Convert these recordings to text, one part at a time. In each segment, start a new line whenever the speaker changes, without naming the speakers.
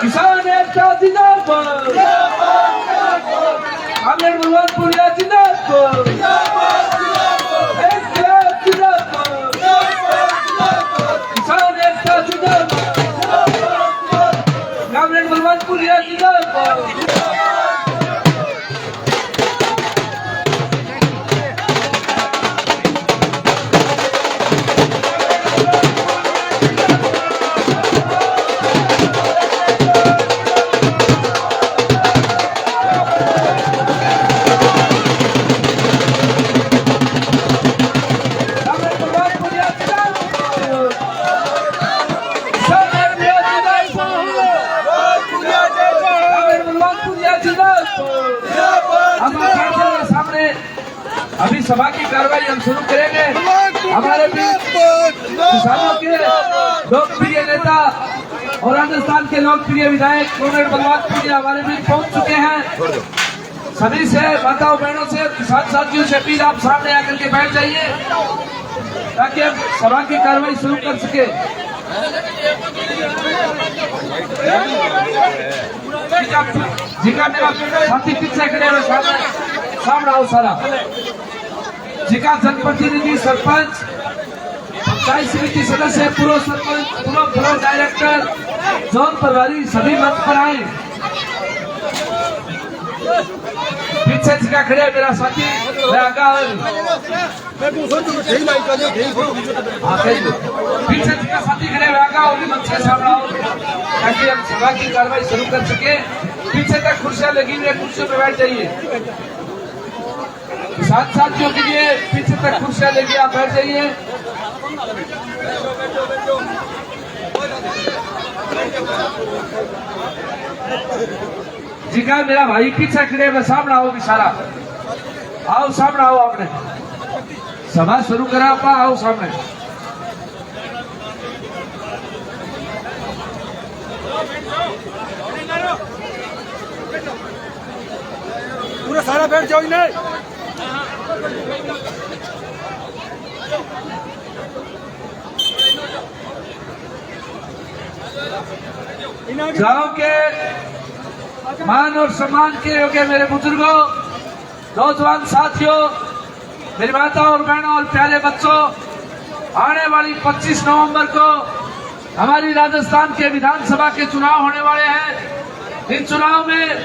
किसान एकता जिंदाबाद, कामरेड बलवान पूनिया जिंदाबाद, किसान एकता जिंदाबाद, कामरेड बलवान पूनिया जिंदाबाद। अभी सभा की कार्रवाई हम शुरू करेंगे। हमारे बीच किसानों के लोकप्रिय नेता और राजस्थान के लोकप्रिय विधायक कामरेड बलवान पूनिया हमारे बीच पहुंच चुके हैं। सभी से माताओं बहनों से किसान साथियों से अपील, आप सामने आकर के बैठ जाइए ताकि हम सभा की कार्रवाई शुरू कर सके। जी का मेरा साथी पीछे खड़े हुए सामने आओ सारा जी का जनप्रतिनिधि, सरपंच, पंचायत समिति सदस्य, पूर्व सरपंच, पूर्व ब्लॉक डायरेक्टर, जोन प्रभारी सभी मंच पर आए। पीछे जी का खड़े मेरा साथी पीछे जी का साथी खड़े होगी मंच के सामने आओ ताकि हम सभा की कार्रवाई शुरू कर सके। पीछे तक कुर्सियां लगी हुई है, कुर्सियों पर बैठ जाइए। किसान साथियों के लिए पीछे तक कुर्सियां लेके आप बैठ जाइए। जी का मेरा भाई पीछे खड़े में सामने आओ सारा, आओ सामने आओ, आपने सभा शुरू करा, आपा आओ सामने।
पूरा सारा बैठ जाओ इन्हें।
गांव के मान और सम्मान के योग्य मेरे बुजुर्गों, नौजवान साथियों, मेरी माता और बहनों और प्यारे बच्चों, आने वाली 25 नवंबर को हमारी राजस्थान के विधानसभा के चुनाव होने वाले हैं। इन चुनाव में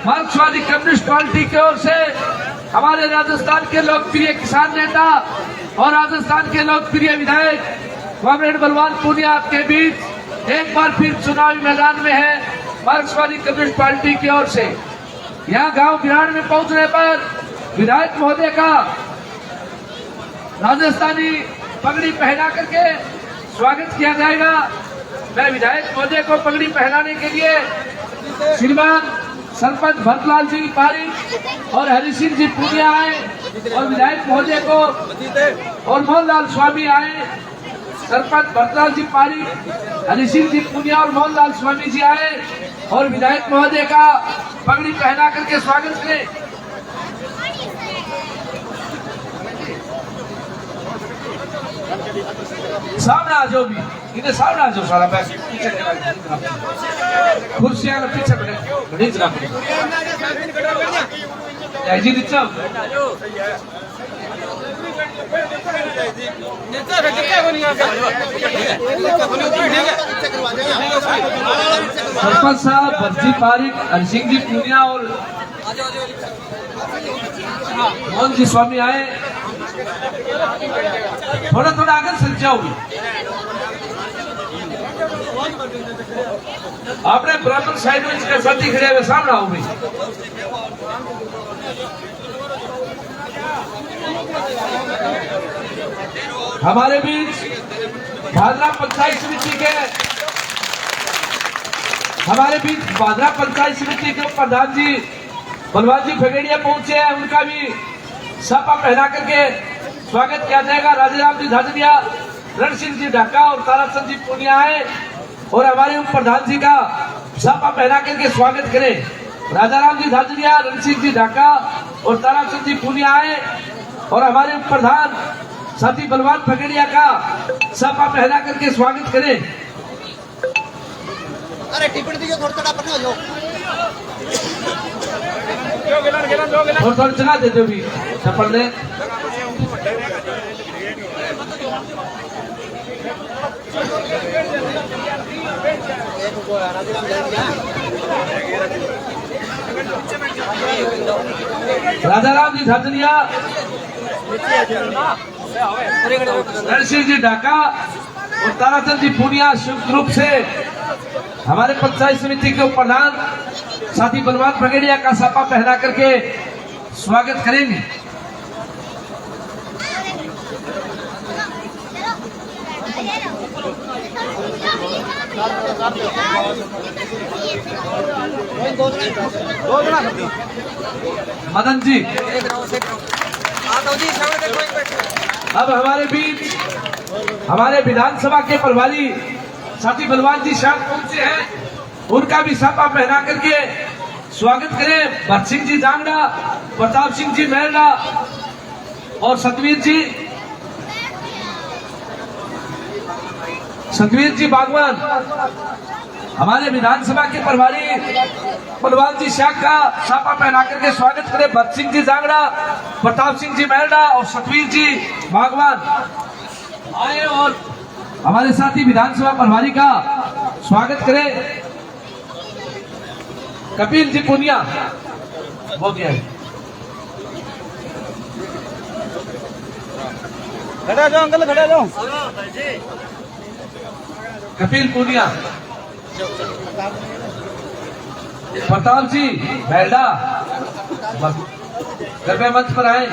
मार्क्सवादी कम्युनिस्ट पार्टी की ओर से हमारे राजस्थान के लोकप्रिय किसान नेता और राजस्थान के लोकप्रिय विधायक कामरेड बलवान पूनिया आपके बीच एक बार फिर चुनावी मैदान में है। मार्क्सवादी कम्युनिस्ट पार्टी की ओर से यहाँ गांव बिहार में पहुंचने पर विधायक महोदय का राजस्थानी पगड़ी पहना करके स्वागत किया जाएगा। मैं विधायक महोदय को पगड़ी पहनाने के लिए श्रीमान सरपंच भरतलाल जी पारिक और हरि सिंह जी पूनिया आए और विधायक महोदय को और मोहनलाल स्वामी आए। सरपंच भरतलाल जी पारिक, हरि सिंह जी पूनिया और मोहनलाल स्वामी जी आए और विधायक महोदय का पगड़ी पहना करके स्वागत करें। सामने आ जाओ, भी इन्हें सामने आ जाओ सारा बैठ कुर्सियां पीछे बड़ी जरा जी नीचे सरपंच साहब भरजी पारिक, हरि सिंह जी पूनिया और मोहन जी स्वामी आए। थोड़ा थोड़ा आगे चल जाओगे, आपने बराबर साइड में इसके साथी खड़े हुए सामने आओ भाई। हमारे बीच भादरा पंचायत समिति के प्रधान जी बलवान जी फगेड़िया पहुंचे हैं, उनका भी सापा पहना करके स्वागत किया जाएगा। राजाराम जी धाजरिया, रण सिंह जी ढाका और ताराचंद जी पूनिया आए और हमारे उप प्रधान जी का सापा पहना करके स्वागत करें। राजाराम जी धाजरिया, रण सिंह जी ढाका और ताराचंद जी पूनिया आए और हमारे उप प्रधान साथी बलवान फगेड़िया का सापा पहना करके स्वागत करें।
अरे टिप्पणी दीजिए थोड़ा थोड़ा अपने हो जाओ
और थोड़ी जगह दे दो भी चप्पल दे राजा राम जी धातरिया, रणसिंह जी ढाका और ताराचंद जी पूनिया संयुक्त रूप से हमारे पंचायत समिति के प्रधान साथी बलवान बगेड़िया का सापा पहना करके स्वागत करेंगे। मदन जी अब हमारे बीच हमारे विधानसभा के प्रभारी साथी बलवान जी शाह पहुंचे हैं, उनका भी सापा पहना करके स्वागत करें। भरत सिंह जी जांगड़ा, प्रताप सिंह जी मेहरा और सतवीर जी बागवान। हमारे विधानसभा के प्रभारी बलवान जी शाह का सापा पहना करके स्वागत करें। भरत सिंह जी जांगड़ा, प्रताप सिंह जी मेहरा और सतवीर जी बागवान आए और हमारे साथी विधानसभा प्रभारी का स्वागत करें। कपिल जी पुनिया हो गया है।
खड़ा जाओ अंकल, खड़ा जाओ।
कपिल पुनिया, प्रताप जी बेल्डा कृपया मंच पर आए।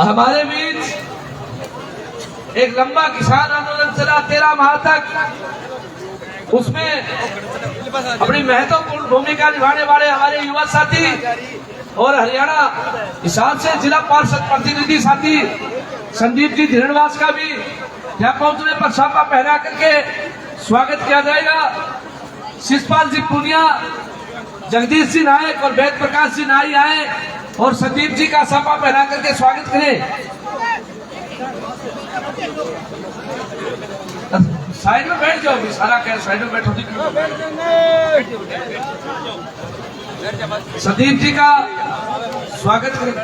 हमारे बीच एक लंबा किसान आंदोलन चला 13 माह तक, उसमें अपनी महत्वपूर्ण भूमिका निभाने वाले हमारे युवा साथी और हरियाणा हिसाब से जिला पार्षद प्रतिनिधि साथी संदीप जी धीरणवास का भी यहाँ पहुंचने पर सापा पहना करके स्वागत किया जाएगा। शिषपाल जी पुनिया, जगदीश जी नायक और वेद प्रकाश जी नाई आए और संदीप जी का सापा पहना करके स्वागत करें। साइड में बैठ जाओ, सारा कह साइड में बैठो। संदीप जी का स्वागत करें।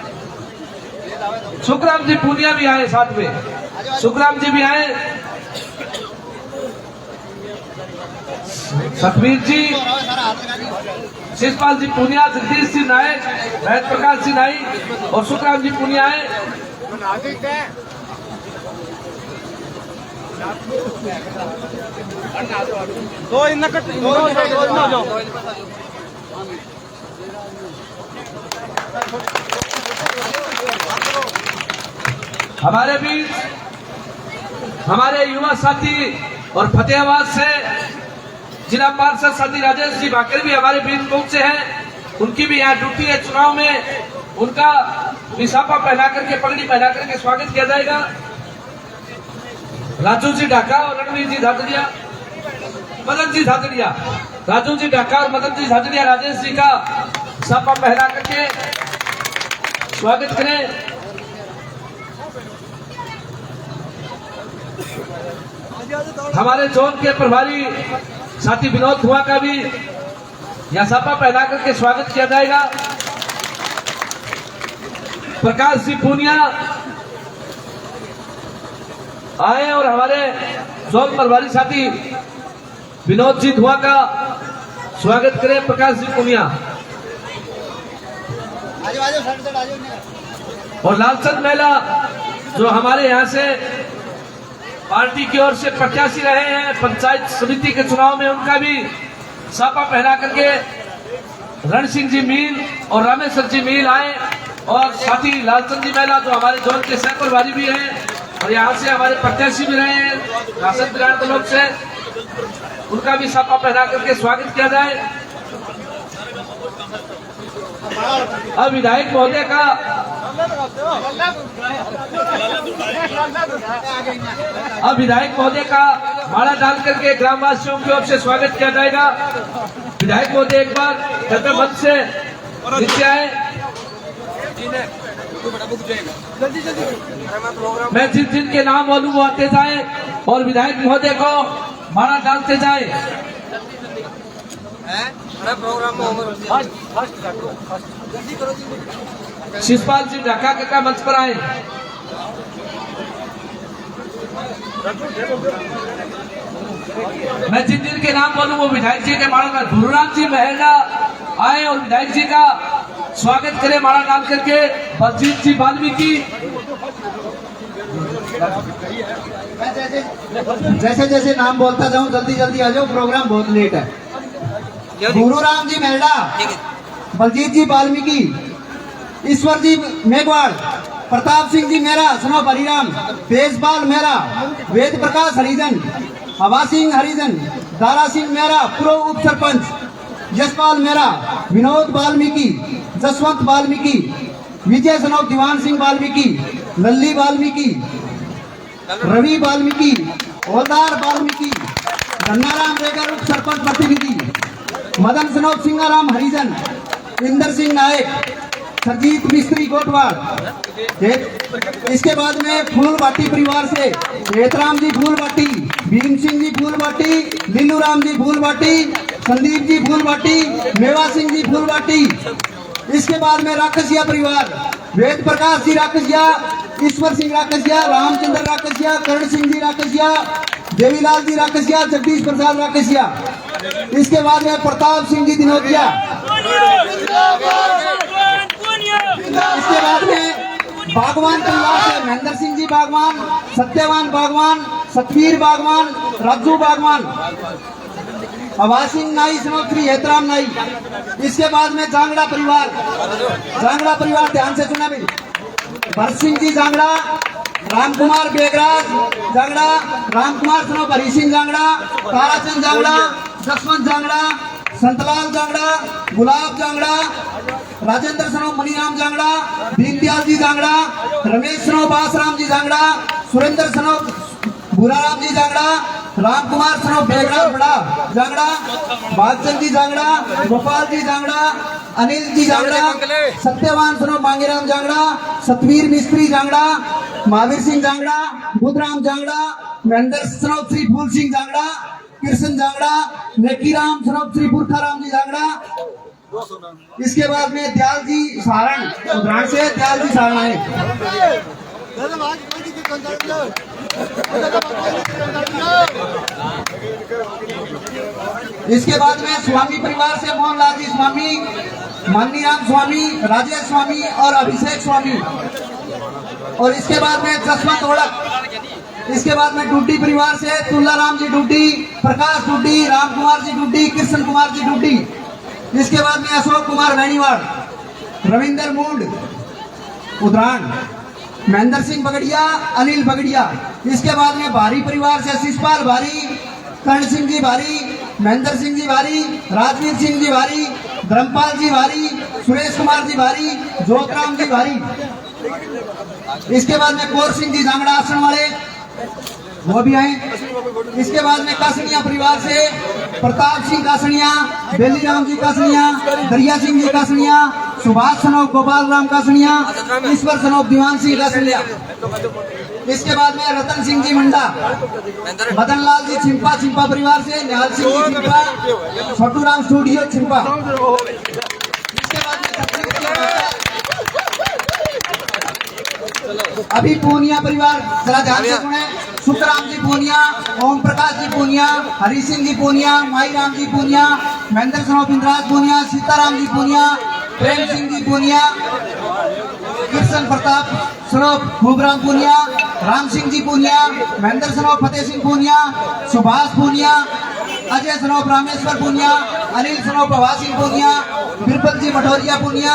सुखराम जी पुनिया भी आए साथ में, सुखराम जी भी आए। सतवीर जी, शिषपाल जी पुनिया, जगदीश जी नायक, वेद प्रकाश जी नाई और सुखराम जी पुनिया आए।
दो इन्ना कट दो जाओ।
हमारे बीच हमारे युवा साथी और फतेहाबाद से जिला पार्षद साथी राजेश जी भाकर भी हमारे बीच पहुंचे हैं। उनकी भी यहाँ ड्यूटी है चुनाव में, उनका विसापा पहना करके पगड़ी पहना करके स्वागत किया जाएगा। राजू जी ढाका और रणवीर जी धातरिया, मदन जी धातरिया, राजू जी ढाका और मदन जी धातरिया राजेश जी का सापा पहना करके स्वागत करें। हमारे जोन के प्रभारी साथी विनोद धुआ का भी यहाँ सापा पहना करके स्वागत किया जाएगा। प्रकाश जी पुनिया आए और हमारे जोन प्रभारी साथी विनोद जी धुआ का स्वागत करें। प्रकाश जी पुनिया और लालचंद मेला जो हमारे यहाँ से पार्टी की ओर से प्रत्याशी रहे हैं पंचायत समिति के चुनाव में, उनका भी सापा पहना करके रण सिंह जी मील और रामेश्वर जी मील आए और साथी लालचंद जी मेला जो हमारे जोन के सह प्रभारी भी हैं और यहाँ से हमारे प्रत्याशी भी रहे हैं शासन विधान ब्लॉक से, उनका भी सापा पहना करके स्वागत किया जाए। अब विधायक महोदय का विधायक महोदय का माला डाल करके ग्रामवासियों की ओर से स्वागत किया जाएगा। विधायक महोदय एक बार कृपया मंच से नीचे आए। मैं जिन जिन के नाम बोलूं वो आते जाए और विधायक महोदय को माला डालते जाए। शिषपाल जी ढाका का मंच पर आए। मैं जिन जिन के नाम बोलूं वो विधायक जी के माला डाल। गुरुराम जी महला आए और विधायक जी का स्वागत करें माला डाल करके। बलजीत जी वाल्मीकि
जैसे जैसे नाम बोलता जाऊं जल्दी जल्दी आ जाओ, प्रोग्राम बहुत लेट है। गुरुराम जी मेहरा, बलजीत जी वाल्मीकि, ईश्वर जी मेघवाड़, प्रताप सिंह जी मेहरा सनो हरिराम, तेजपाल मेहरा, वेद प्रकाश हरिजन, हवा सिंह हरिजन, दारा सिंह मेहरा पूर्व उप सरपंच, यशपाल मेहरा, विनोद वाल्मीकि, जसवंत वाल्मीकि, विजय सनो दीवान सिंह वाल्मीकि, लल्ली वाल्मीकि, रवि वाल्मीकि, ओदार वाल्मीकि, गन्नाराम रेगर उप सरपंच प्रतिनिधि, मदन सनोज सिंगाराम हरिजन, इंदर सिंह नायक, सरजीत मिस्त्री कोटवाड़। इसके बाद में फूल बाटी परिवार से हेतराम जी फूल बाटी, भीम सिंह जी फूल बाटी, लीलू राम जी फूल बाटी, संदीप जी फूल बाटी, मेवा सिंह जी फूल बाटी। इसके बाद में राकसिया परिवार, वेद प्रकाश जी राकसिया, ईश्वर सिंह राकसिया, रामचंद्र राकसिया, करण सिंह जी राकसिया, देवीलाल जी राकसिया, जगदीश प्रसाद राकसिया। इसके बाद में प्रताप सिंह जी दिनोतिया। इसके बाद में बागवान परिवार से महेंद्र सिंह जी बागवान, सत्यवान बागवान, सतवीर बागवान, राजू बागवान, हवा सिंह नाई श्री हेतराम नाई। इसके बाद में जांगड़ा परिवार, ध्यान से सुना भी, भरत सिंह जी जांगड़ा, रामकुमार बेगराज जांगड़ा, रामकुमार सनो हरी सिंह जांगड़ा, ताराचंद जांगड़ा, जसवंत जांगड़ा, संतलाल जांगड़ा, गुलाब जांगड़ा, राजेंद्र सनो मणिराम जांगड़ा, दीनदयाल जी जांगड़ा, रमेश सनो बासराम जी जांगड़ा, सुरेंद्र सनो भूराराम जी जांगड़ा, रामकुमार सनो बेगराज बड़ा जांगड़ा, भागचंद जी जांगड़ा, गोपाल जी जांगड़ा, अनिल जी जांगड़ा, सत्यवान सनो मांगेराम जांगड़ा, सतवीर मिस्त्री जांगड़ा, महावीर सिंह जांगड़ा, बुधराम जांगड़ा, महेंद्र सनो श्री फूल सिंह जांगड़ा, कृष्ण जांगड़ा, नेकीराम सनो श्री पुरखाराम जी जांगड़ा। इसके बाद में दयाल जी सारण, उधराण से दयाल जी सारण आए। इसके बाद में स्वामी परिवार से मोहनलाल जी स्वामी, माननीराम स्वामी, राजेश स्वामी और अभिषेक स्वामी। और इसके बाद में जसवंत ओढ़क। इसके बाद में डूडी परिवार से तुल्लाराम जी डूडी, प्रकाश डूडी, राम कुमार जी डूडी, कृष्ण कुमार जी डूडी। इसके बाद में अशोक कुमार वैनीवाड़, रविंदर मूड उधराण, महेंद्र सिंह बगड़िया, अनिल बगड़िया। इसके बाद में भारी परिवार से शिषपाल भारी, कर्ण सिंह जी भारी, महेंद्र सिंह जी भारी, राजवीर सिंह जी भारी, धर्मपाल जी भारी, सुरेश कुमार जी भारी, ज्योतराम जी भारी। इसके बाद में कौर सिंह जी जांगड़ा आसन वाले वो भी आए। इसके बाद में कासनिया परिवार से प्रताप सिंह कासनिया, बेलीराम जी कासनिया, दरिया सिंह जी कासनिया, सुभाष सनोप गोपाल राम कासनिया, ईश्वर सनोप दीवान सिंह कासनिया। इसके बाद में रतन सिंह जी मंडा, मदन लाल जी छिंपा परिवार से निहाल सिंह जी छिंपा, छोटू राम स्टूडियो छिंपा। इसके बाद में अभी पूनिया परिवार, जरा ध्यान से सुने, सुखराम जी पूनिया, ओम प्रकाश जी पूनिया, हरि सिंह जी पूनिया, माई राम जी पूनिया, महेंद्र सनोप इंद्राज पूनिया, सीताराम जी पूनिया, प्रेम सिंह जी पूनिया, कृष्ण प्रताप सनोप भूबराम पूनिया, राम सिंह जी पूनिया, महेंद्र सनोप फतेह सिंह पूनिया, सुभाष पूनिया, अजय सनोप रामेश्वर पूनिया, अनिल सनोप हवा सिंह पूनिया, बिरबल जी मठौरिया पूनिया,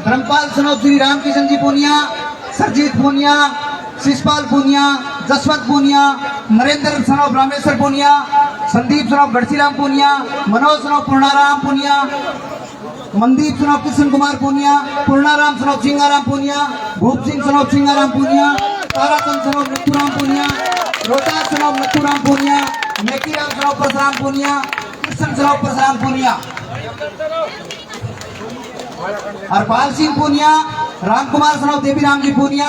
धर्मपाल सनोप श्री रामकिशन जी पूनिया, सरजीत पूनिया, शिषपाल पूनिया, जसवंत पूनिया, नरेंद्र सनोप रामेश्वर पूनिया, संदीप सनोप गढ़सीराम पूनिया, मनोज सनोप पूर्णाराम पूनिया, मनदीप सनोप कृष्ण कुमार पूनिया, पूर्णाराम सनोप सिंगाराम पूनिया, भूप Singh Sanop Singaram Poonia. Tarachand son of Nathuram Poonia, Rohtas son of Nathuram Poonia, मेकीराम son of Parshuram Poonia, Krishna son of Parshuram Poonia, Harpal Singh Poonia, Ramkumar son of Deviram जी पूनिया।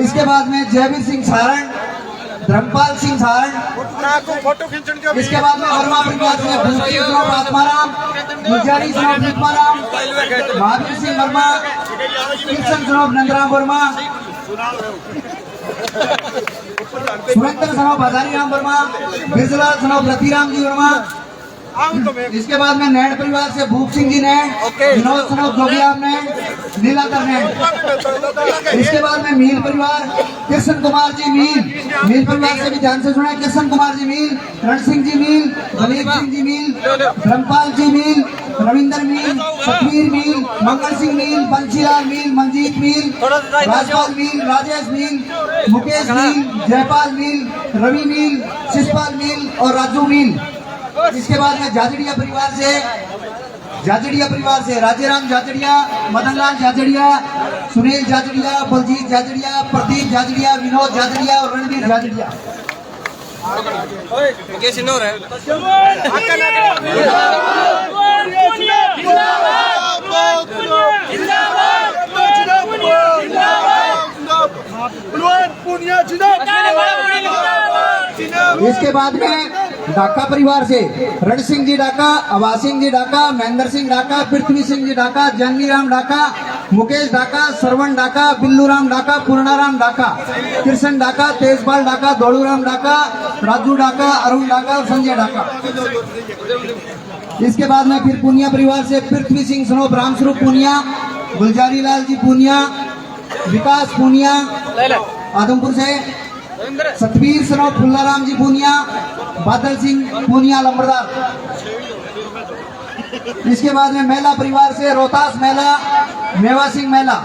इसके बाद में जयवीर सिंह सारण, धर्मपाल सिंह सारण।
फोटो खींचने के
इसके बाद में वर्मा परिवार से Bhupathi son of Atmaram, Gulzari son of निकमाराम, Mahavir Singh Verma, Krishna son of Nandram Verma, Surendra son of Hazariram Verma, बिरजलाल son of Ratiram ji Verma. इसके बाद में नैण परिवार से भूप सिंह जी नैण, विनोद सनोफ जोगियाब नैण, नीलाकर नैण। इसके बाद में मील परिवार, कृष्ण कुमार जी मील परिवार से भी ध्यान से सुना, कृष्ण कुमार जी मील, रण सिंह जी मील, दलीप सिंह जी मील, धर्मपाल जी मील, रविंदर मील, सतवीर मील, मंगल सिंह मील, बंशीलाल मील, मंजीत मील, राजपाल मील, राजेश मील, मुकेश मील, जयपाल मील, रवि मील, शिषपाल मील और राजू मील। इसके बाद में जाजड़िया परिवार से राजेराम जाजड़िया, मदनलाल जाजड़िया, सुनील जाजड़िया, बलजीत जाजड़िया, प्रदीप जाजड़िया, विनोद जाजड़िया और रणवीर जाजड़िया। इसके बाद में डाका परिवार से रण सिंह जी डाका, अवाज सिंह जी डाका, महेंद्र सिंह डाका, पृथ्वी सिंह जी डाका, जानवी राम डाका, मुकेश डाका, सरवण डाका, बिल्लू राम डाका, पूर्णाराम डाका, कृष्ण डाका, तेजपाल डाका, दौड़ूराम डाका, राजू डाका, अरुण डाका और संजय डाका। इसके बाद में फिर पूनिया परिवार से पृथ्वी सिंह सनोफ रामस्वरूप पूनिया, गुलजारी लाल जी पूनिया, विकास पूनिया आदमपुर से, सतवीर सनोफ फुल्लाराम जी पूनिया, बादल सिंह पूनिया लंबरदार। इसके बाद में मेला परिवार से रोहतास मेला, मेवा सिंह मेला।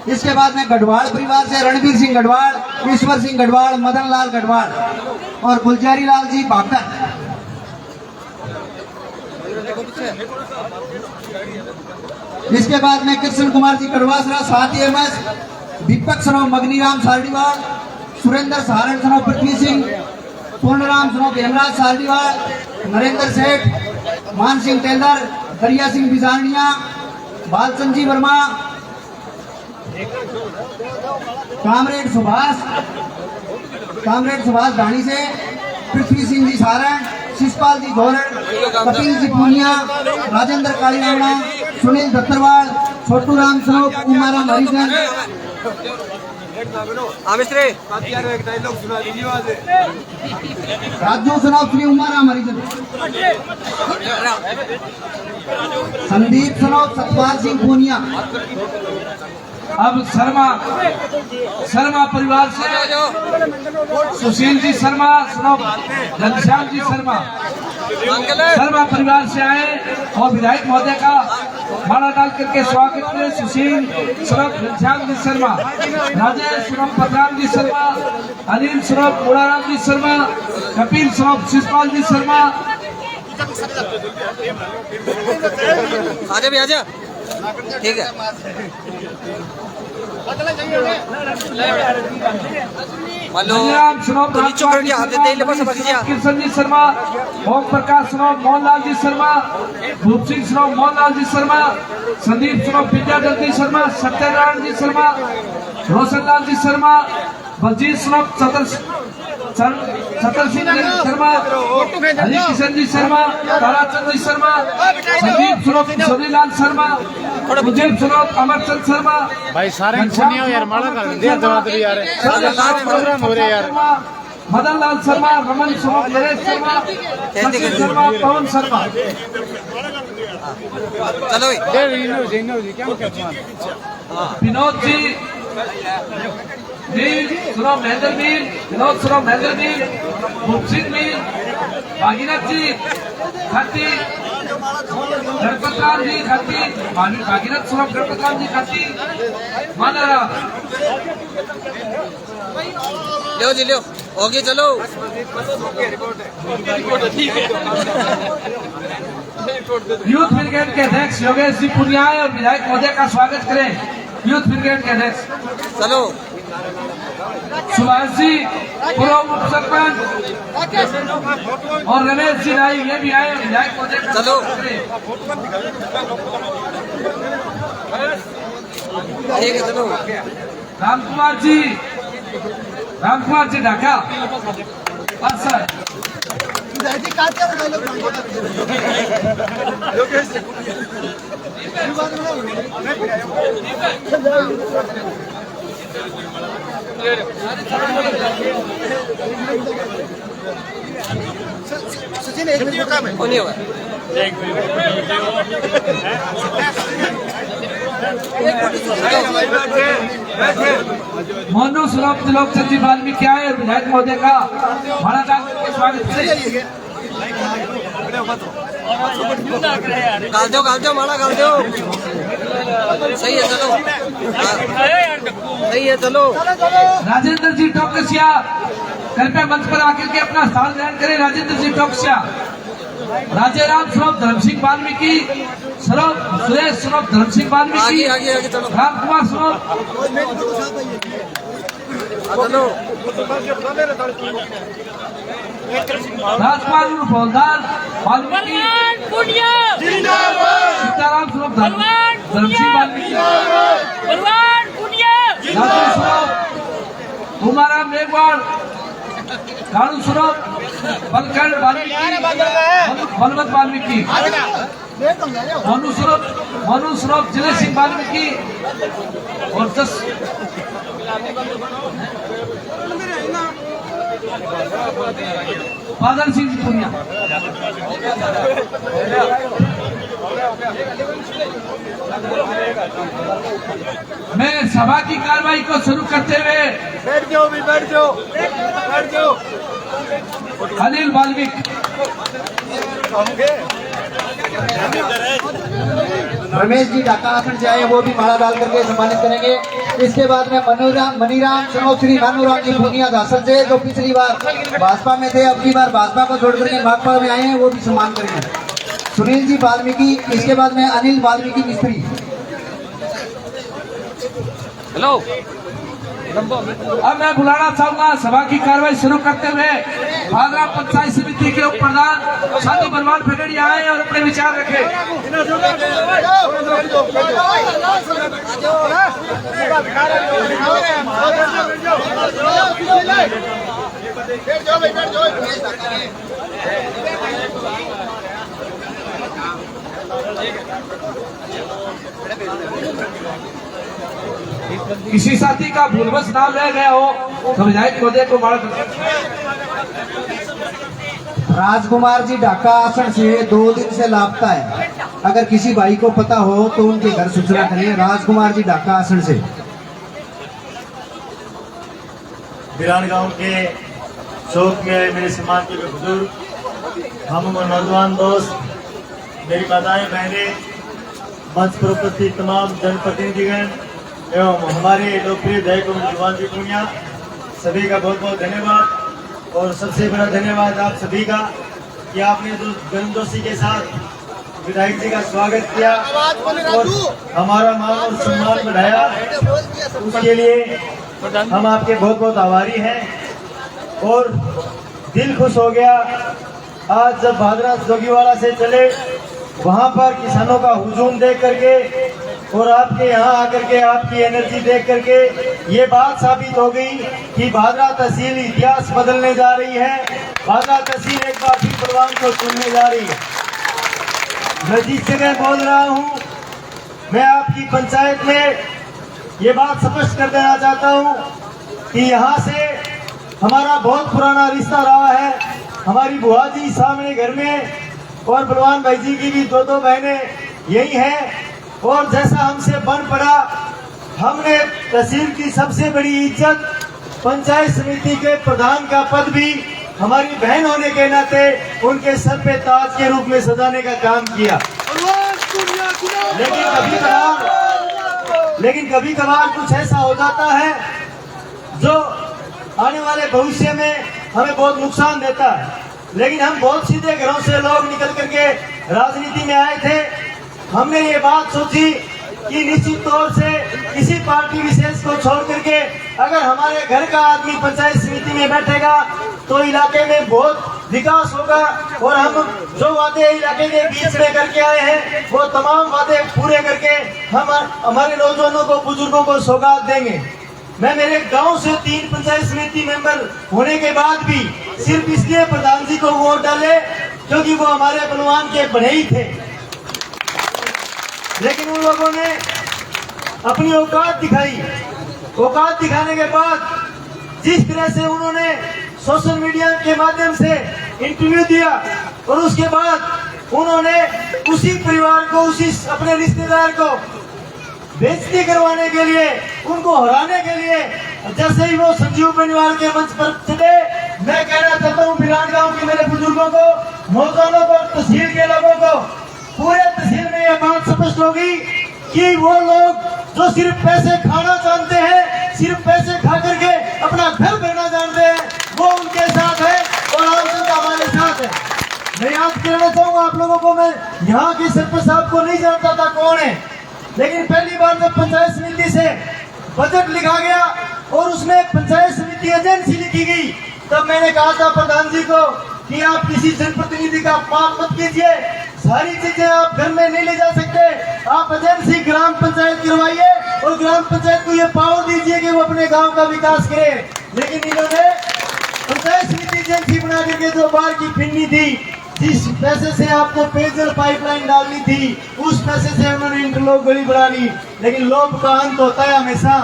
इसके बाद में गढ़वाल परिवार से रणवीर सिंह गढ़वाल, ईश्वर सिंह गढ़वाल, मदन लाल गढ़वाल और गुलजारी लाल जी बाकर। इसके बाद में कृष्ण कुमार जी कड़वासरा, साथी एमएस, दीपक son of Maganiram सारडीवाल, Surendra Saran son of Prithvi Singh, Purnaram son of Hemraj सारडीवाल, Narendra सेठ, मान सिंह टेलर, दरिया सिंह बिजारनिया, बालचंद जी वर्मा, कामरेड सुभाष ढाणी से, पृथ्वी सिंह जी सारण, शिषपाल जी धोरण, कपिल जी पूनिया, राजेंद्र कालीराणा, सुनील दत्तरवाल, छोटू राम सनोफ उमाराम हरिजन। राजू सनोफ श्री उमाराम हरिजन, संदीप सनोफ सतपाल सिंह पूनिया।
अब शर्मा परिवार से सुशील जी शर्मा, घनश्याम जी शर्मा परिवार से आए और विधायक महोदय का माला डाल करके स्वागत करें। सुशील सनोफ घनश्याम जी शर्मा, राजेश सनोफ परशुराम जी शर्मा, अनिल सनोफ मुड़ाराम जी शर्मा, कपिल सनोफ शिषपाल जी शर्मा।
आजा भी आजा, ठीक है।
कृष्ण जी शर्मा, ओम प्रकाश सनोफ मोहनलाल जी शर्मा, भूप सिंह सनोफ मोहनलाल जी शर्मा, संदीप सनोफ विद्याधर जी शर्मा, सत्यनारायण जी शर्मा, रोशनलाल जी शर्मा, बलजीत सनोफ सतर सिंह शर्मा, हरि किशन जी शर्मा, ताराचंद जी शर्मा, संदीप सनोफ सोनीलाल शर्मा, मुजीब सनोफ अमरचंद शर्मा।
भाई सारे यार माला कर दे दवा दे यार, प्रोग्राम हो रहे यार।
मदन लाल शर्मा, रमन सनोफ नरेश शर्मा, सचिन शर्मा, पवन शर्मा।
चलो
विनोद जी मील, सनोफ महेंद्र मील, विनोद सनोफ महेंद्र मील, भूप सिंह मील, भागीरथ जी खत्ती, गणपतराम जी खत्ती, भागीरथ सनोफ गणपतराम जी खत्ती, मानारा।
लो जी लो, ओके चलो।
यूथ ब्रिगेड के अध्यक्ष योगेश जी पुनिया और विधायक महोदय का स्वागत करें। यूथ ब्रिगेड के अध्यक्ष
चलो।
सुभाष जी पूर्व उप सरपंच और रमेश जी नाई ये भी आए विधायक महोदय।
चलो। ठीक है चलो।
रामकुमार जी ढाका। बस सर
सचिन एक मिनट काम है
वो नहीं होगा।
मोनू सुलभ तिलोक सचिव वाल्मीकि आए और विधायक महोदय का बड़ा के स्वागत करें।
गाल दो माला गाल दो। सही है चलो। सही है चलो।
राजेंद्र जी टोकसिया कृपया मंच पर आकर के अपना स्थान ग्रहण करें। राजेंद्र जी टोकसिया, राजेराम स्वरूप धर्म सिंह वाल्मीकि, सुरेश स्वरूप धर्म सिंह वाल्मीकि,
आगे चलो।
रामकुमार स्वरूप,
चलो।
राजपाल फौजदार वाल्मीकि, सीताराम स्वरूप धर्म सिंह वाल्मीकि, राजू स्वरूप, उमाराम मेघवाल, कानू स्वरूप, बलखंड वाल्मीकि, बलवंत वाल्मीकि, मनु स्वरूप जिले सिंह वाल्मीकि और 10 बादल सिंह जी पुनिया। मैं सभा की कार्रवाई को शुरू करते हुए
बैठ जाओ।
अनिल वाल्मीकि,
रमेश जी ढाका आसन से आए वो भी माला डाल करके सम्मानित करेंगे। इसके बाद में मनीराम सनोज श्री भानुराम जी पूनिया दासल से जो पिछली बार भाजपा में थे, अब की बार भाजपा को छोड़ करके भाजपा में आए हैं, वो भी सम्मान करेंगे। सुनील जी वाल्मीकि, इसके बाद में अनिल वाल्मीकि मिस्त्री।
हेलो।
अब मैं बुलाना चाहूंगा सभा की कार्रवाई शुरू करते हुए भादरा पंचायत समिति के उप प्रधान साधु बलवान फेगड़िया आए और अपने विचार रखे। किसी साथी का भूलवश नाम रह गया हो तो विधायक महोदय को मार।
राजकुमार जी ढाका आसन से 2 दिन से लापता है। अगर किसी भाई को पता हो तो उनके घर सूचना करें। राजकुमार जी ढाका आसन से।
बिरान गांव के चौक में मेरे समाज के बुजुर्ग, हम नौजवान दोस्त, मेरी माताएं बहनें, मंच पर उपस्थित तमाम जनप्रतिनिधिगण एवं हमारे लोकप्रिय विधायक भगवान जी पूनिया, सभी का बहुत बहुत धन्यवाद। और सबसे बड़ा धन्यवाद आप सभी का कि आपने जो गर्मजोशी के साथ विधायक जी का स्वागत किया और हमारा मान और सम्मान बढ़ाया, उसके लिए हम आपके बहुत बहुत आभारी हैं। और दिल खुश हो गया आज जब भादरा जोगीवाला से चले, वहां पर किसानों का हुजूम देख करके और आपके यहाँ आकर के आपकी एनर्जी देख करके ये बात साबित हो गई कि भादरा तहसील इतिहास बदलने जा रही है। भादरा तहसील एक बार फिर बलवान को चुनने जा रही है। मैं जिस जगह बोल रहा हूँ, मैं आपकी पंचायत में ये बात स्पष्ट कर देना चाहता हूँ कि यहाँ से हमारा बहुत पुराना रिश्ता रहा है। हमारी बुआ जी सामने घर में और बलवान भाई जी की भी 2 बहनें यही हैं। और जैसा हमसे बन पड़ा, हमने तहसील की सबसे बड़ी इज्जत पंचायत समिति के प्रधान का पद भी हमारी बहन होने के नाते उनके सर पे ताज के रूप में सजाने का काम किया। लेकिन कभी कभार कुछ ऐसा हो जाता है जो आने वाले भविष्य में हमें बहुत नुकसान देता है। लेकिन हम बहुत सीधे घरों से लोग निकल करके राजनीति में आए थे। हमने ये बात सोची कि निश्चित तौर से किसी पार्टी विशेष को छोड़ करके अगर हमारे घर का आदमी पंचायत समिति में बैठेगा तो इलाके में बहुत विकास होगा और हम जो वादे इलाके के बीच में करके आए हैं वो तमाम वादे पूरे करके हम हमारे नौजवानों को, बुजुर्गों को सौगात देंगे। मैं मेरे गांव से 3 पंचायत समिति मेंबर होने के बाद भी सिर्फ इसलिए प्रधान जी को वोट डाले क्योंकि वो हमारे बलवान के बड़े ही थे, लेकिन उन लोगों ने अपनी औकात दिखाई। औकात दिखाने के बाद जिस तरह से उन्होंने सोशल मीडिया के माध्यम से इंटरव्यू दिया और उसके बाद उन्होंने उसी परिवार को, उसी अपने रिश्तेदार को बेइज्जती करवाने के लिए, उनको हराने के लिए जैसे ही वो संजीव बेनीवाल के मंच पर चले, मैं कहना चाहता हूँ बिरान गांव के मेरे बुजुर्गों को, नौजवानों को, तहसील के लोगों को, पूरे तहसील में यह बात स्पष्ट होगी कि वो लोग जो सिर्फ पैसे खाना जानते हैं, सिर्फ पैसे खा करके अपना घर भरना जानते हैं, वो उनके साथ है और आम जनता हमारे साथ है। मैं याद करना चाहूंगा आप लोगों को, मैं यहाँ के सरपंच साहब को नहीं जानता था कौन है, लेकिन पहली बार जब पंचायत समिति से बजट लिखा गया और उसमें पंचायत समिति एजेंसी लिखी गई, तब मैंने कहा था प्रधान जी को कि आप किसी जनप्रतिनिधि का पाप मत कीजिए, सारी चीजें आप घर में नहीं ले जा सकते, आप एजेंसी ग्राम पंचायत करवाइए और ग्राम पंचायत को ये पावर दीजिए कि वो अपने गांव का विकास करे। लेकिन इन्होंने पंचायत समिति एजेंसी बना करके जो बाहर की फिरनी थी, जिस पैसे से आपको पेयजल पाइपलाइन डालनी थी, उस पैसे से उन्होंने इंटरलॉक गली बना ली। लेकिन लोभ का अंत होता है हमेशा।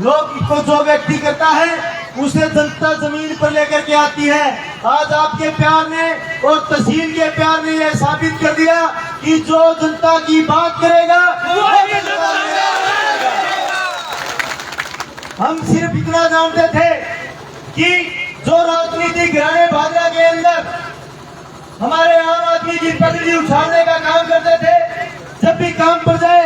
लोभ को जो व्यक्ति करता है उसे जनता जमीन पर लेकर के आती है। आज आपके प्यार ने और तहसील के प्यार ने यह साबित कर दिया कि जो जनता की बात करेगा हम सिर्फ इतना जानते थे कि जो राजनीतिक घराने भाजपा के अंदर हमारे आम आदमी की पगड़ी उछालने का काम करते थे, जब भी काम पर जाए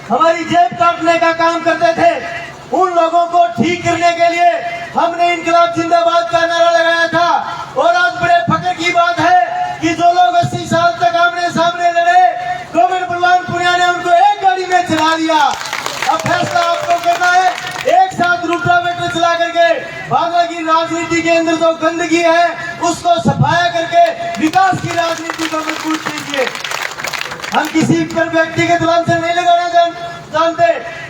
हमारी जेब काटने का काम करते थे, उन लोगों को ठीक करने के लिए हमने इनकलाब जिंदाबाद का नारा लगाया था। और आज बड़े फख्र की बात है कि जो लोग 80 साल तक आमने सामने लड़े, गोविंद बलवान पुनिया ने उनको एक गाड़ी में चला दिया। अब फैसला आपको करना है, एक साथ रोटावेटर चला करके भाजपा की राजनीति के अंदर जो गंदगी है उसको सफाया करके विकास की राजनीति को मजबूत कीजिए। हम किसी पर व्यक्तिगत लांछन नहीं लगाना जानते,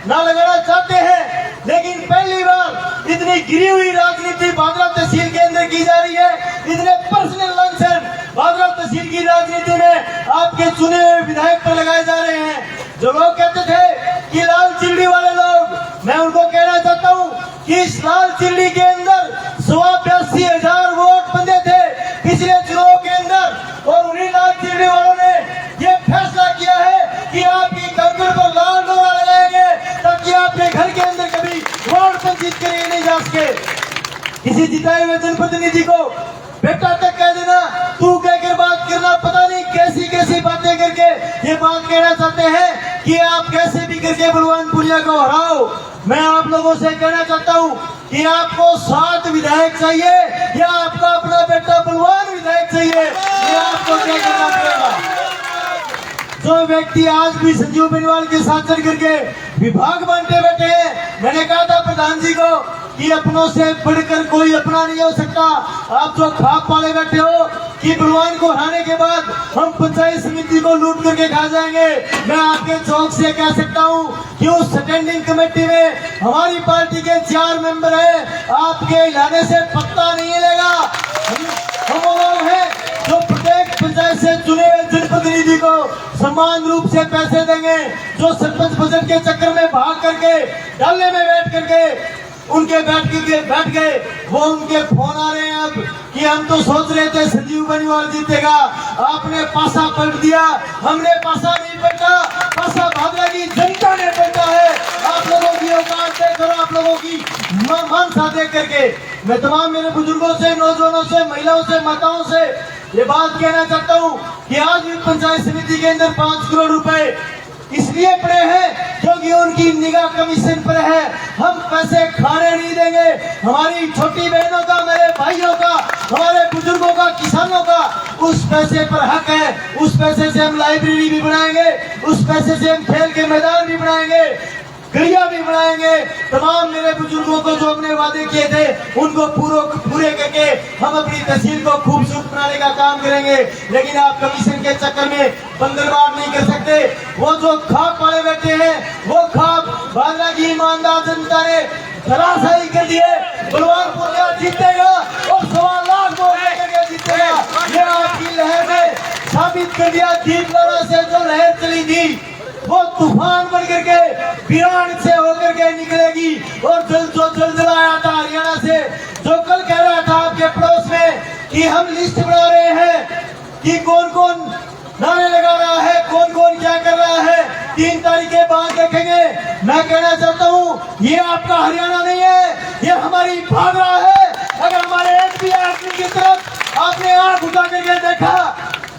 ना लगाना चाहते हैं, लेकिन पहली बार इतनी गिरी हुई राजनीति भादरा तहसील के अंदर की जा रही है। इतने पर्सनल लांछन भादरा तहसील की राजनीति में आपके चुने हुए विधायक पर लगाए जा रहे हैं। जो लोग कहते थे कि लाल चिल्ली वाले लोग, मैं उनको कहना चाहता हूँ कि इस लाल चिल्ली के अंदर 82,000 वोट बंधे थे पिछले चुनाव के अंदर, और उन्हीं लाल चिल्ली वालों ने ये फैसला किया है कि आपकी कंकड़ पर लाल डोरा लगाएंगे ताकि आपके घर के अंदर कभी वोट संचित करके नहीं जा सके। किसी जिताए हुए जनप्रतिनिधि को बेटा तक कह देना, तू कहकर बात करना, पता नहीं कैसी कैसी बातें करके ये बात कहना चाहते हैं कि आप कैसे भी करके बलवान पुनिया को हराओ। मैं आप लोगों से कहना चाहता हूँ कि आपको 7 विधायक चाहिए या आपका अपना बेटा बलवान विधायक चाहिए, ये आपको क्या करना पड़ेगा। जो व्यक्ति आज भी संजीव बेनीवाल के साथ चल करके विभाग बांटते बैठे हैं, मैंने कहा था प्रधान जी को कि अपनों से बढ़कर कोई अपना नहीं हो सकता। आप जो खाप पाले बैठे हो कि बलवान को हराने के बाद हम पंचायत समिति को लूट करके खा जाएंगे, मैं आपके चौक से कह सकता हूं कि उस स्टैंडिंग कमेटी में हमारी पार्टी के 4 मेंबर हैं, आपके हिलाने से पत्ता नहीं हिलेगा। हम वो लोग हैं जो प्रत्येक पंचायत से चुने हुए जनप्रतिनिधि को समान रूप से पैसे देंगे। जो सरपंच बजट के चक्कर में भाग करके डालने में बैठ करके उनके बैठ गए, वो उनके फोन आ रहे हैं अब कि हम तो सोच रहे थे संजीव बेनीवाल जीतेगा, आपने पासा पलट दिया। हमने पासा नहीं पलटा, पासा भादरा की जनता ने पलटा है। आप लोगों की औकात देख और आप लोगों की मानसा देख करके मैं तमाम मेरे बुजुर्गों से, नौजवानों से, महिलाओं से, माताओं से ये बात कहना चाहता हूँ कि आज भी पंचायत समिति के अंदर 5 करोड़ रुपए इसलिए पड़े हैं क्योंकि उनकी निगाह कमीशन पर है। हम पैसे खाने नहीं देंगे। हमारी छोटी बहनों का, मेरे भाइयों का, हमारे बुजुर्गों का, किसानों का उस पैसे पर हक है। उस पैसे से हम लाइब्रेरी भी बनाएंगे, उस पैसे से हम खेल के मैदान भी बनाएंगे। गलियां भी बनाएंगे। तमाम मेरे बुजुर्गों को जो हमने वादे किए थे उनको पूरे करके हम अपनी तहसील को खूबसूरत बनाने का काम करेंगे। लेकिन आप कमीशन के चक्कर में बंदरबार नहीं कर सकते। वो जो खाप वाले बैठे हैं वो खाप भादरा की ईमानदार जनता ने धराशायी कर दिए। बलवान पूर्णिया जीतेगा और 1.25 लाख वोट लेकर जीतेगा। ये आपकी लहर ने साबित कर दिया। दीपवाड़ा से जो लहर चली थी वो तूफान बन करके बिरान से होकर के निकलेगी। और जो जलजला आया था हरियाणा से, जो कल कह रहा था आपके पड़ोस में कि हम लिस्ट बना रहे हैं कि कौन कौन नारे लगा रहा है, कौन कौन क्या कर रहा है, 3 तारीख के बाद देखेंगे। मैं कहना चाहता हूँ ये आपका हरियाणा नहीं है, ये हमारी भादरा है। अगर हमारे एसपी की तरफ आपने आंख उठा करके देखा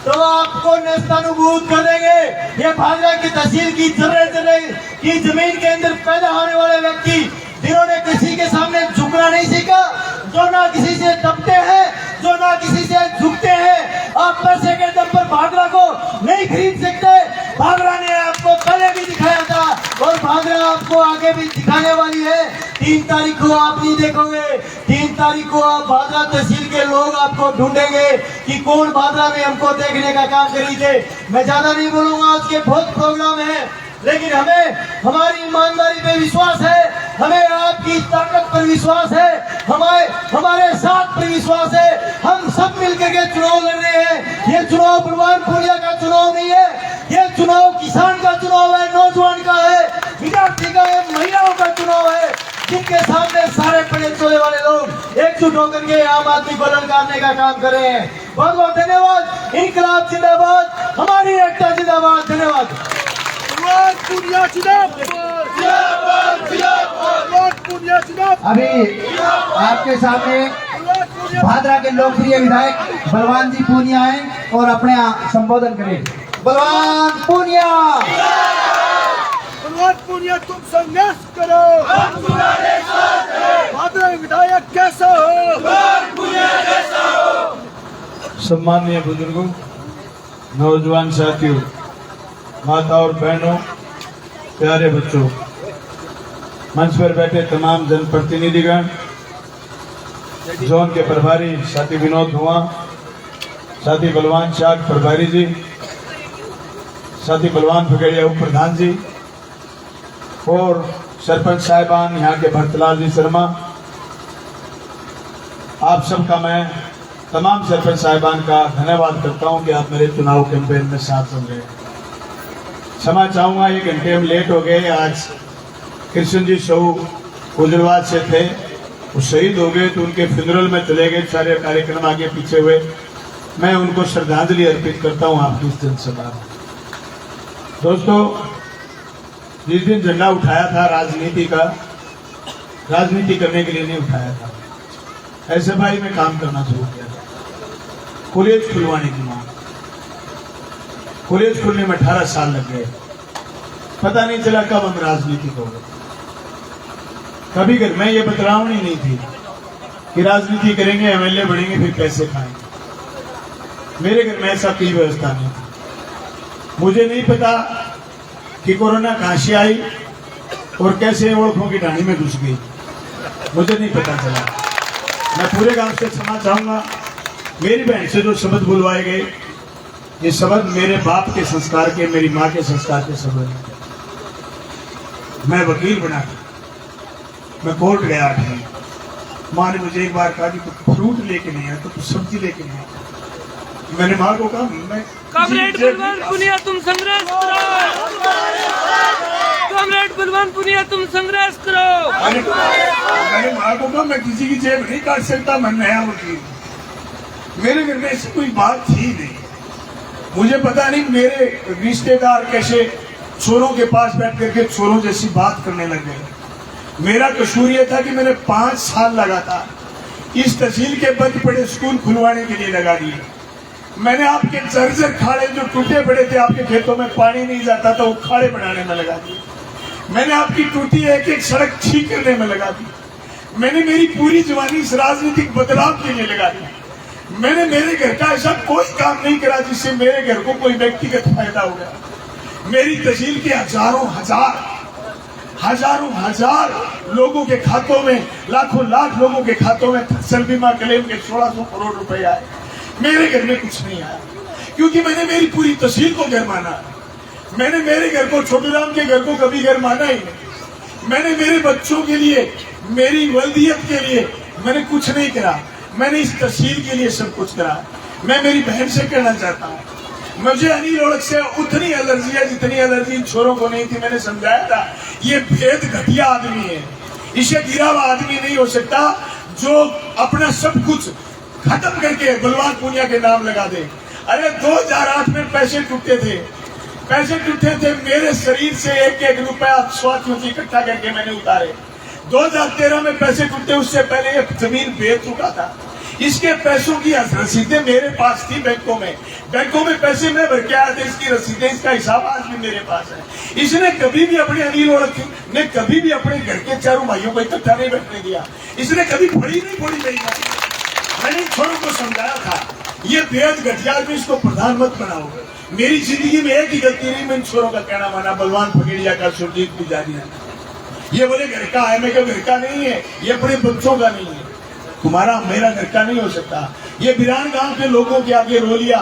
तो आपको नेस्तानुभूत कर देंगे। ये भादरा की तहसील की जर्रे की जमीन के अंदर पैदा होने वाले व्यक्ति जिन्होंने किसी के सामने झुकना नहीं सीखा, जो ना किसी से दबते हैं, जो ना किसी से झुकते हैं। आप पैसे के दम पर भादरा को नहीं खरीद सकते। भादरा ने आपको पहले भी दिखाया था और भादरा आपको आगे भी दिखाने वाली है। 3 तारीख को आप नहीं देखोगे, 3 तारीख को आप भादरा तहसील के लोग आपको ढूंढेंगे कि कौन भादरा में हमको देखने का काम करी थे। मैं ज्यादा नहीं बोलूंगा, आज के बहुत प्रोग्राम है, लेकिन हमें हमारी ईमानदारी पे विश्वास है, हमें आपकी ताकत पर विश्वास है, हमारे साथ पर विश्वास है। हम सब मिलकर के चुनाव लड़ रहे हैं। ये चुनाव बलवान पूर्णिया का चुनाव नहीं है, ये चुनाव किसान का चुनाव है, नौजवान का है, विद्यार्थी का है, महिलाओं का चुनाव है, जिनके सामने सारे बड़े चोले वाले लोग एकजुट होकर के आम आदमी को ललकारने का काम कर रहे हैं। बहुत बहुत धन्यवाद। इनकलाब जिंदाबाद, हमारी एकता जिंदाबाद। धन्यवाद।
अभी आपके सामने भादरा के लोकप्रिय विधायक बलवान जी पूनिया हैं और अपने संबोधन करें। बलवान पूनिया,
बलवान पूर्णिया तुम संघर्ष करो, भादरा विधायक कैसा हो,
सम्मानीय बुजुर्गों, नौजवान साथियों, माता और बहनों, प्यारे बच्चों, मंच पर बैठे तमाम जनप्रतिनिधिगण, जोन के प्रभारी साथी विनोद धुआं, साथी बलवान शाह प्रभारी जी, साथी बलवान फगड़िया उप प्रधान जी और सरपंच साहिबान यहाँ के भरतलाल जी शर्मा, आप सबका मैं तमाम सरपंच साहिबान का धन्यवाद करता हूँ कि आप मेरे चुनाव कैंपेन में साथ हो गए। क्षमा चाहूँगा 1 घंटे हम लेट हो गए। आज कृष्ण जी सऊ गुजरवाद से थे, वो शहीद हो गए तो उनके फ्यूनरल में चले गए, सारे कार्यक्रम आगे पीछे हुए। मैं उनको श्रद्धांजलि अर्पित करता हूँ आपकी इस जनसभा में। दोस्तों, जिस दिन झंडा उठाया था राजनीति का, राजनीति करने के लिए नहीं उठाया था, ऐसे भाई में काम करना शुरू किया था। कॉलेज खुलवाने की मांग, कॉलेज खुलने में 18 साल लग गए, पता नहीं चला कब हम राजनीति हो गए। कभी घर में ये बतलावनी नहीं थी कि राजनीति करेंगे, एमएलए बढ़ेंगे, फिर पैसे खाएंगे। मेरे घर में ऐसा कोई व्यवस्था नहीं थी। मुझे नहीं पता कि कोरोना कहां से आई और कैसे ओढ़ों की ढाणी में घुस गई, मुझे नहीं पता चला। मैं पूरे गांव से क्षमा चाहूंगा। मेरी बहन से जो शब्द बुलवाए गए, ये शब्द मेरे बाप के संस्कार के, मेरी माँ के संस्कार के शब्द हैं। मैं वकील बना, मैं कोर्ट गया 8 में। माँ ने मुझे एक बार कहा कि तू फ्रूट लेके नहीं आया तो तू सब्जी लेके नहीं आया। मैंने माँ को कहा मैं
कॉमरेड बलवान पूर्णिया तुम संघर्ष करो, कॉमरेड बलवान पूर्णिया तुम संघर्ष करो।
मैंने माँ को कहा मैं किसी की जेब नहीं काट सकता, मैं नया वकील। मेरे घर में ऐसी कोई बात थी नहीं। मुझे पता नहीं मेरे रिश्तेदार कैसे चोरों के पास बैठ करके चोरों जैसी बात करने लग गए। मेरा कसूर यह था कि मैंने 5 साल लगातार इस तहसील के बंद पड़े स्कूल खुलवाने के लिए लगा दिए। मैंने आपके जर्जर खाड़े जो टूटे पड़े थे, आपके खेतों में पानी नहीं जाता था, वो खाड़े बनाने में लगा दिए। मैंने आपकी टूटी एक सड़क ठीक करने में लगा दी। मैंने मेरी पूरी जवानी इस राजनीतिक बदलाव के लिए लगा दी। मैंने मेरे घर का ऐसा कोई काम नहीं करा जिससे मेरे घर को कोई व्यक्तिगत फायदा हो गया। मेरी तहसील के हजारों हजारों हजार लोगों के खातों में, लाखों लाख लोगों के खातों में फसल बीमा क्लेम के 1600 करोड़ रुपए आए। मेरे घर में कुछ नहीं आया, क्योंकि मैंने मेरी पूरी तहसील को घर माना। मैंने मेरे घर को, छोटूराम के घर को कभी घर माना ही नहीं। मैंने मेरे बच्चों के लिए, मेरी वल्दियत के लिए मैंने कुछ नहीं करा। मैंने इस तहसील के लिए सब कुछ करा। मैं मेरी बहन से कहना चाहता हूँ, मुझे अनिल ओलख से उतनी एलर्जी है जितनी एलर्जी इन छोरों को नहीं थी। मैंने समझाया था, ये भेद घटिया आदमी है, इसे गिरा हुआ आदमी नहीं हो सकता जो अपना सब कुछ खत्म करके बलवान पूनिया के नाम लगा दे। अरे 2008 में पैसे टूटे थे, मेरे शरीर से एक एक रुपया स्वातियों से इकट्ठा करके मैंने उतारे। 2013 में पैसे टूटे, उससे पहले ये जमीन बेच चुका था। इसके पैसों की रसीदें मेरे पास थी बैंकों में पैसे मैं भर के आया था, इसकी रसीदें, इसका हिसाब आज भी मेरे पास है। इसने कभी भी अपने अनिल ओलख ने कभी भी अपने घर के चारों भाइयों को इकट्ठा नहीं बैठने दिया। इसने कभी फोड़ी नहीं। मैंने छोरों को समझाया था, ये बेहद घटिया आदमी, इसको प्रधान मत बनाओ। मेरी जिंदगी में एक ही गलती नहीं, मैं इन छोरों का कहना माना, बलवान फकीरिया का, सुरजीत पुजारिया। ये बोले घर का है, मैं क्या घर का नहीं है, ये अपने बच्चों का नहीं है, तुम्हारा मेरा घर का नहीं हो सकता। ये बिरान गांव के लोगों के आगे रो लिया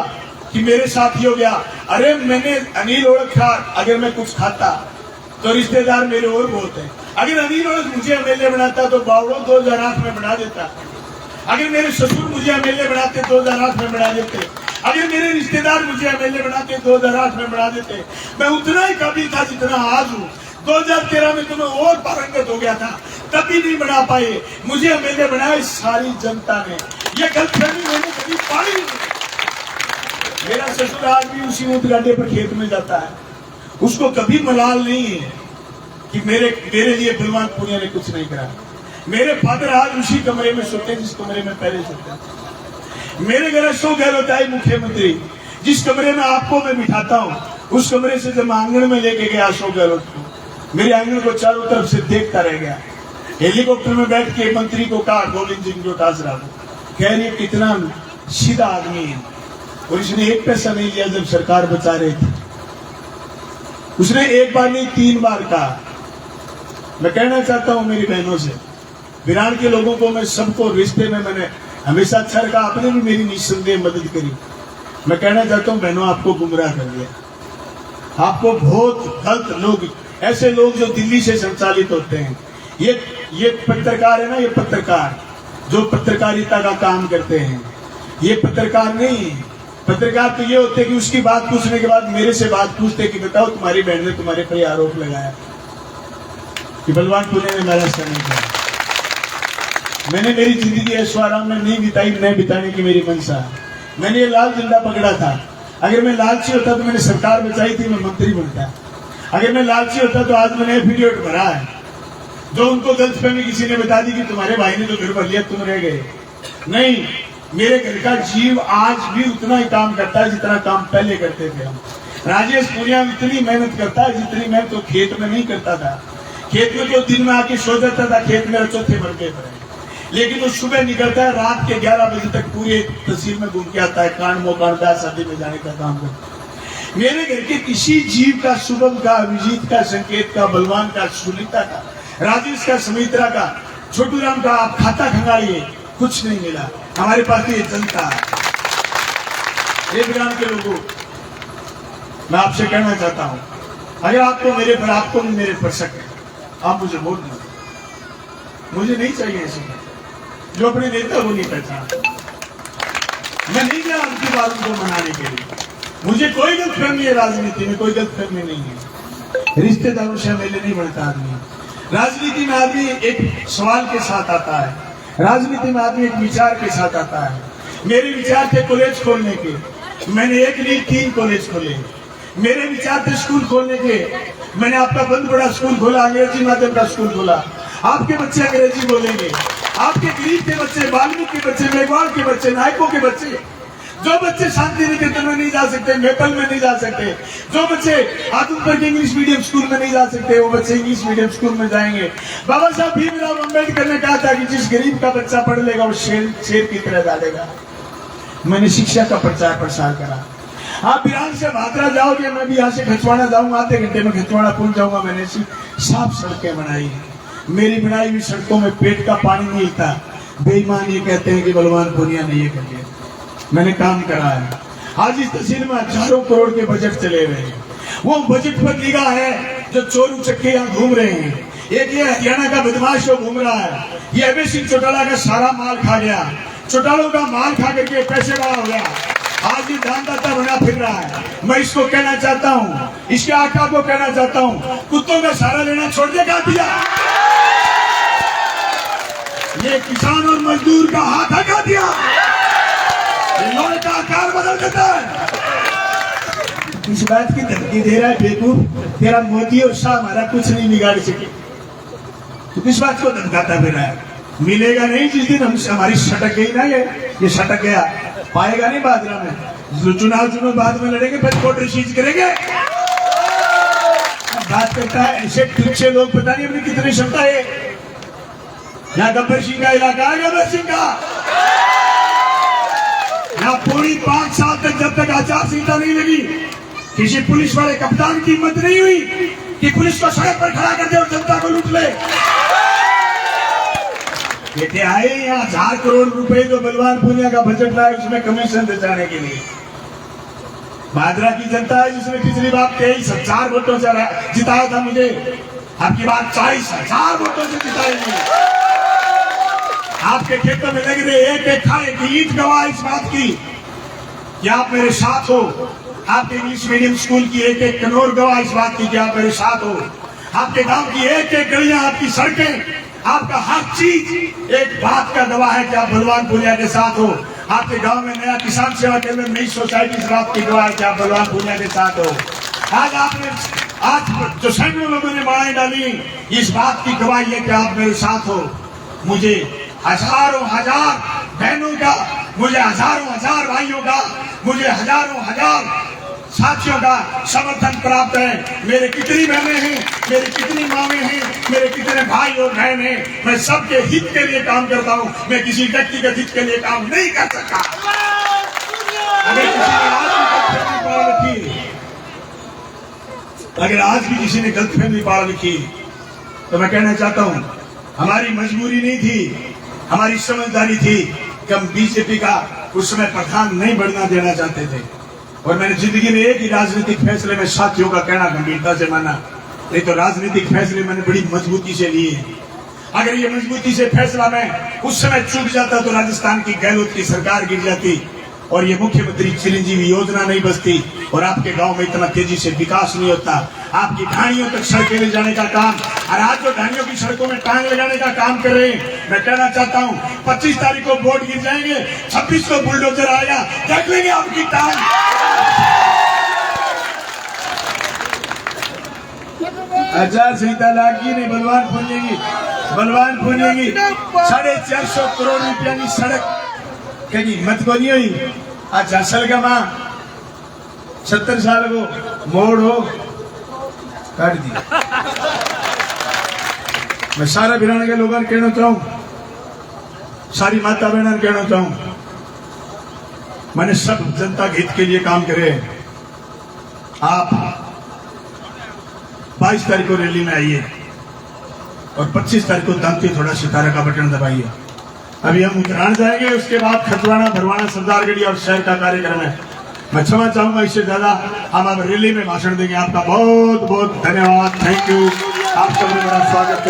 कि मेरे साथ ही हो गया। अरे मैंने अनिल ओलख खा, अगर मैं कुछ खाता तो रिश्तेदार मेरे और बहुत है। अगर अनिल ओलख मुझे एमएलए बनाता तो बावड़ो 2008 में बना देता। अगर मेरे ससुर मुझे एमएलए बनाते 2008 में बना देते। अगर मेरे रिश्तेदार मुझे एमएलए बनाते 2008 में बना देते। मैं उतना ही काबिल था जितना आज हूँ। 2013 में तो मैं और पारंगत हो गया था, तभी नहीं बना पाए। मुझे एमएलए बनाया इस सारी जनता ने। ये गलतफहमी मैंने कभी पाई नहीं। मेरा ससुर आज भी उसी ऊंट गाडे पर खेत में जाता है, उसको कभी मलाल नहीं है कि मेरे लिए बलवान पूनिया ने कुछ नहीं करा। मेरे फादर आज उसी कमरे में सोते जिस कमरे में पहले सोते। मेरे घर अशोक गहलोत आई मुख्यमंत्री, जिस कमरे में आपको मैं बिठाता हूँ, उस कमरे से जब मैं आंगन में लेके गया अशोक गहलोत को, मेरे आंगन को चारों तरफ से देखता रह गया। हेलीकॉप्टर में बैठ के मंत्री को कहा, गोविंद सिंह डोटासरा को, कह रही कितना सीधा आदमी है, और इसने एक पैसा नहीं लिया जब सरकार बचा रही थी। उसने एक बार नहीं 3 बार कहा। मैं कहना चाहता हूं मेरी बहनों से, बिरान के लोगों को, मैं सबको रिश्ते में मैंने हमेशा अच्छा रखा, आपने भी मेरी निस्संदेह मदद करी। मैं कहना चाहता हूं बहनों, आपको गुमराह कर दिया। आपको बहुत गलत लोग, ऐसे लोग जो दिल्ली से संचालित होते हैं, ये पत्रकार है ना, ये पत्रकार जो पत्रकारिता का काम करते हैं, ये पत्रकार नहीं है। पत्रकार तो ये होते कि उसकी बात पूछने के बाद मेरे से बात पूछते कि बताओ तुम्हारी बहन ने तुम्हारे पर आरोप लगाया कि बलवान पूनिया ने मेरा सर नहीं किया। मैंने मेरी जिंदगी ऐश्वर्या में नहीं बिताई, न बिताने की मेरी मंशा। मैंने ये लाल झंडा पकड़ा था। अगर मैं लालची होता तो मैंने सरकार बचाई थी, मैं मंत्री बनता। अगर मैं लालची होता तो आज मैंने एफिडेविट भरा है, जो उनको गलतफहमी किसी ने बता दी कि तुम्हारे भाई ने तो घर भर लिया, तुम रह गए। नहीं, मेरे घर का जीव आज भी उतना ही काम करता है जितना काम पहले करते थे हम। राजेश पूनिया इतनी मेहनत करता है जितनी मेहनत तो खेत में नहीं करता था। खेत में तो दिन में आके सो जाता था, खेत मेरा चौथे मरते पर है, लेकिन वो सुबह निकलता है, रात के 11 बजे तक पूरे तहसील में घूम के आता है, कांड मोकांड ब्याह शादी में जाने का काम करता है। मेरे घर के किसी जीव का, शुभम का, अभिजीत का, संकेत का, बलवान का, सुनीता का, राजेश का, सुमित्रा का, छोटूराम का, आप खाता खंगालिए, कुछ नहीं मिला। हमारे पास ये जनता है। ये बिरान के लोगों, मैं आपसे कहना चाहता हूं, अगर आपको मेरे पर, आपको भी मेरे पर शक है, आप मुझे वोट दीजिए। मुझे नहीं चाहिए ऐसे जो अपने नेता को नहीं पहचानता। मैं नहीं गया उनकी बातों को मनाने के लिए। मुझे कोई गलतफहमी है, राजनीति में कोई गलतफहमी नहीं है। रिश्तेदारों से एमएलए नहीं बनता आदमी। राजनीति में आदमी एक सवाल के साथ आता है, राजनीति में आदमी एक विचार के साथ आता है। मेरे विचार थे कॉलेज खोलने के, मैंने एक नहीं 3 कॉलेज खोले। मेरे विचार थे स्कूल खोलने के, मैंने आपका बंद बड़ा स्कूल खोला, अंग्रेजी माध्यम का स्कूल खोला। आपके बच्चे अंग्रेजी बोलेंगे, आपके गरीब के बच्चे, वाल्मीकि के बच्चे, मेघवाल के बच्चे, नायकों के बच्चे, जो बच्चे शांति निकेतन में नहीं जा सकते, मेपल में नहीं जा सकते, जो बच्चे आदमपुर के इंग्लिश मीडियम स्कूल में नहीं जा सकते, वो बच्चे इंग्लिश मीडियम स्कूल में जाएंगे। बाबा साहब भीमराव अम्बेडकर ने कहा था कि जिस गरीब का बच्चा पढ़ लेगा वो शेर की तरह डालेगा। मैंने शिक्षा का प्रचार प्रसार करा। आप बिरान से भादरा जाओगे, मैं भी यहाँ से खचवाड़ा जाऊंगा, आधे घंटे में खचवाड़ा पहुंच जाऊंगा। मैंने ऐसी साफ सड़कें बनाई है। मेरी बनाई हुई सड़कों में पेट का पानी नहीं हिलता। बेईमान ये कहते हैं कि बलवान पूनिया ने ये कर दिया। मैंने काम करा है। आज इस तहसील में हजारों करोड़ के बजट चले हुए हैं। वो बजट पर निगाह है जो चोर उचक्के यहाँ घूम रहे हैं। एक ये हरियाणा का बदमाश जो घूम रहा है, ये अभय सिंह चौटाला का सारा माल खा गया। चौटालों का माल खा करके पैसे वाला हो गया। आज ये दानदाता बना फिर रहा है। मैं इसको कहना चाहता हूँ, इसके आका को कहना चाहता हूँ, कुत्तों का सहारा लेना छोड़ देगा दिया। ये किसान और मजदूर का हाथ हटा दिया। ये लोहे का आकार बदल देता है। इस बात की धमकी दे रहा है बेवकूफ, तेरा मोदी और शाह हमारा कुछ नहीं बिगाड़ सके। तो किस बात को धमकाता फिर रहा है? मिलेगा नहीं जिस दिन हमारी सटक गई ना, ये सटक गया, पाएगा नहीं बादरा में। चुनाव बाद में लड़ेंगे, फिर कोर्ट रिसीज करेंगे। बात करता है ऐसे तुच्छे लोग, पता नहीं अपनी कितनी क्षमता है। यहाँ गब्बर सिंह का इलाका है, गब्बर सिंह का। यहाँ पूरी 5 साल तक जब तक आचार संहिता नहीं लगी, किसी पुलिस वाले कप्तान की हिम्मत नहीं हुई कि पुलिस को सड़क पर खड़ा कर दे और जनता को लूट ले। कहते आए यहाँ 1000 करोड़ रुपए जो बलवान पूनिया का बजट लाए, उसमें कमीशन बचाने के लिए। भादरा की जनता है जिसने पिछली बार 23,000 वोटों से जिताया था मुझे, आपकी बात 40,000 वोटों से जिताएंगे। आपके खेतों में लग रहे एक खाने की ईंट गवाह इस बात की कि आप मेरे साथ हो। आपके इंग्लिश मीडियम स्कूल की एक कनौर गवाह इस बात की कि आप मेरे साथ हो। आपके गांव की एक गलियां, आपकी सड़कें, आपका हर चीज एक बात का गवाह है कि आप बलवान पूनिया के साथ हो। आपके गांव में नया किसान सेवा केंद्र, नई सोसाइटी, इस बात की गवाह है कि आप बलवान पूनिया के साथ हो। आज जो सैकड़ों लोगों ने माड़ाई डाली, इस बात की गवाही है कि आप मेरे साथ हो। मुझे हजारों हजार बहनों का, मुझे हजारों हजार भाइयों का, मुझे हजारों हजार साथियों का समर्थन प्राप्त है। मेरे कितनी बहनें हैं, मेरे कितनी मामें हैं, मेरे कितने भाई और बहन हैं। मैं सबके हित के लिए काम करता हूँ। मैं किसी व्यक्तिगत हित के लिए काम नहीं कर सकता। अगर आज भी किसी ने गलतफहमी पाल रखी, तो मैं कहना चाहता हूँ, हमारी मजबूरी नहीं थी, हमारी समझदारी थी कि हम बीजेपी का उस समय प्रधान नहीं बढ़ना देना चाहते थे। और मैंने जिंदगी में एक ही राजनीतिक फैसले में साथियों का कहना गंभीरता से माना, नहीं तो राजनीतिक फैसले मैंने बड़ी मजबूती से लिए। अगर ये मजबूती से फैसला मैं उस समय चूक जाता तो राजस्थान की गहलोत की सरकार गिर जाती और ये मुख्यमंत्री चिरंजीवी योजना नहीं बचती और आपके गांव में इतना तेजी से विकास नहीं होता। आपकी ढाणियों तक सड़कें ले जाने का काम, और आज जो ढाणियों की सड़कों में टांग लगाने का काम कर रहे हैं, मैं कहना चाहता हूँ 25 तारीख को बोर्ड गिर जाएंगे, 26 को बुलडोजर आएगा, देख लेंगे आपकी टांग। आचार संहिता लागी नहीं, बलवान पूनिया की 450 करोड़ रुपया की सड़क कहीं हिम्मत को नहीं हुई। आज असल का मां 70 साल को मोड़ हो काट दी। मैं सारा बिरान के लोगों कहना चाहूं, सारी माता बहन कहना चाहूं, मैंने सब जनता के हित के लिए काम करे। आप 22 तारीख को रैली में आइए और 25 तारीख को दांती थोड़ा सितारा का बटन दबाइए। अभी हम उत्तरायण जाएंगे, उसके बाद खतवाड़ा, भरवाना, सरदारगढ़ी और शहर का कार्यक्रम है। मैं क्षमा चाहूंगा, इससे ज्यादा हम अब रैली में भाषण देंगे। आपका बहुत बहुत धन्यवाद, थैंक यू। आप सबने बड़ा स्वागत।